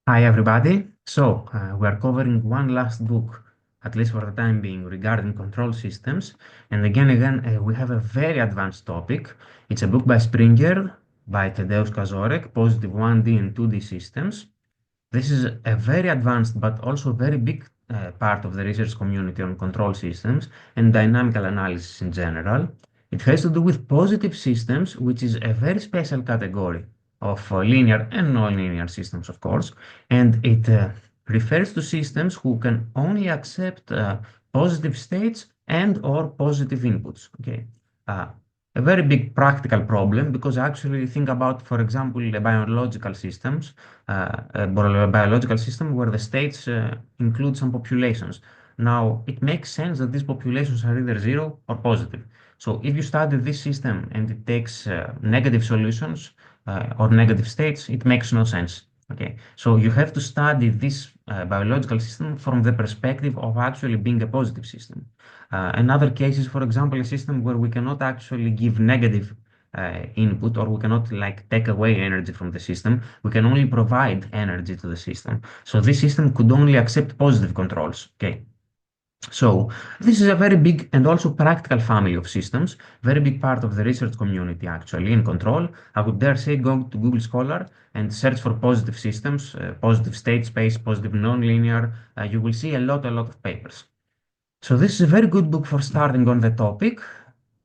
Hi, everybody. We are covering one last book, at least for the time being, regarding control systems. And we have a very advanced topic. It's a book by Springer, by Kaczorek, positive 1D and 2D systems. This is a very advanced but also very big part of the research community on control systems and dynamical analysis in general. It has to do with positive systems, which is a very special category of linear and nonlinear systems, of course, and it refers to systems who can only accept positive states and or positive inputs. Okay. Uh, a very big practical problem because actually think about, for example, the biological systems a biological system where the states include some populations. Now, it makes sense that these populations are either zero or positive. So if you study this system and it takes negative solutions or negative states, it makes no sense. Okay, so you have to study this biological system from the perspective of actually being a positive system. Another case is, for example, a system where we cannot actually give negative input, or we cannot like take away energy from the system. We can only provide energy to the system. So this system could only accept positive controls. Okay. So this is a very big and also practical family of systems, very big part of the research community actually in control. I would dare say go to Google Scholar and search for positive systems, positive state space, positive nonlinear. You will see a lot of papers. So this is a very good book for starting on the topic.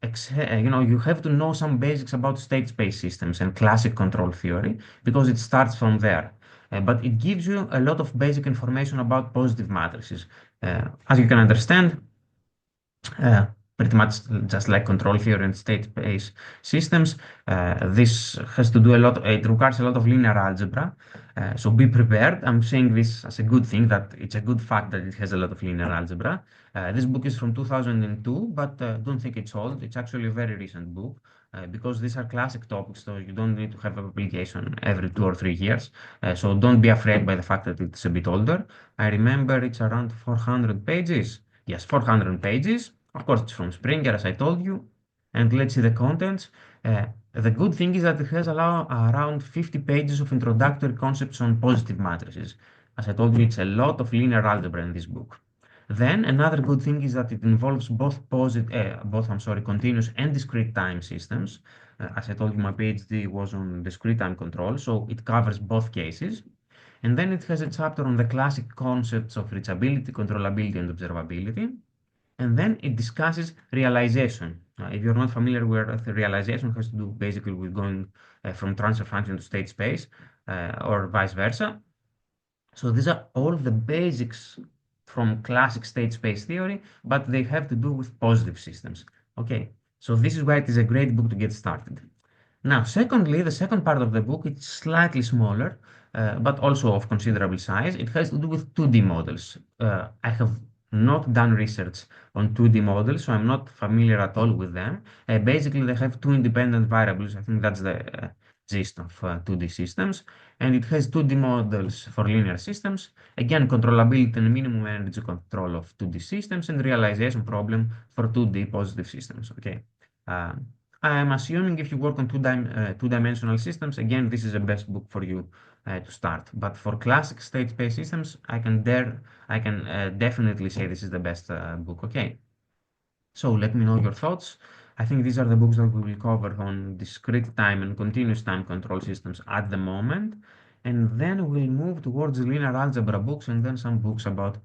You have to know some basics about state space systems and classic control theory because it starts from there. But it gives you a lot of basic information about positive matrices. As you can understand, uh, pretty much just like control theory and state space systems. This has to do a lot, it requires a lot of linear algebra. So be prepared. I'm saying this as a good thing, that it's a good fact that it has a lot of linear algebra. This book is from 2002, but don't think it's old. It's actually a very recent book. Because these are classic topics, so you don't need to have a publication every 2 or 3 years. So don't be afraid by the fact that it's a bit older. I remember it's around 400 pages. Yes, 400 pages. Of course, it's from Springer, as I told you. And let's see the contents. The good thing is that it has around 50 pages of introductory concepts on positive matrices. As I told you, it's a lot of linear algebra in this book. Then another good thing is that it involves continuous and discrete time systems. As I told you, my PhD was on discrete time control, so it covers both cases. And then it has a chapter on the classic concepts of reachability, controllability, and observability. And then it discusses realization. If you're not familiar with realization, it has to do basically with going from transfer function to state space or vice versa. So these are all the basics from classic state space theory, but they have to do with positive systems. Okay, so this is why it is a great book to get started. Now, secondly, the second part of the book is slightly smaller, but also of considerable size. It has to do with 2D models. I have not done research on 2D models, so I'm not familiar at all with them. Basically, they have two independent variables. I think that's the gist of 2D systems. And it has 2D models for linear systems. Again, controllability and minimum energy control of 2D systems, and realization problem for 2D positive systems. Okay. Uh, I'm assuming if you work on two-dimensional systems, again, this is the best book for you to start. But for classic state space systems, I can definitely say this is the best book. Okay. So let me know your thoughts. I think these are the books that we will cover on discrete time and continuous time control systems at the moment. And then we'll move towards the linear algebra books and then some books about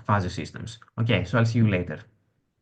fuzzy systems. Okay, so I'll see you later.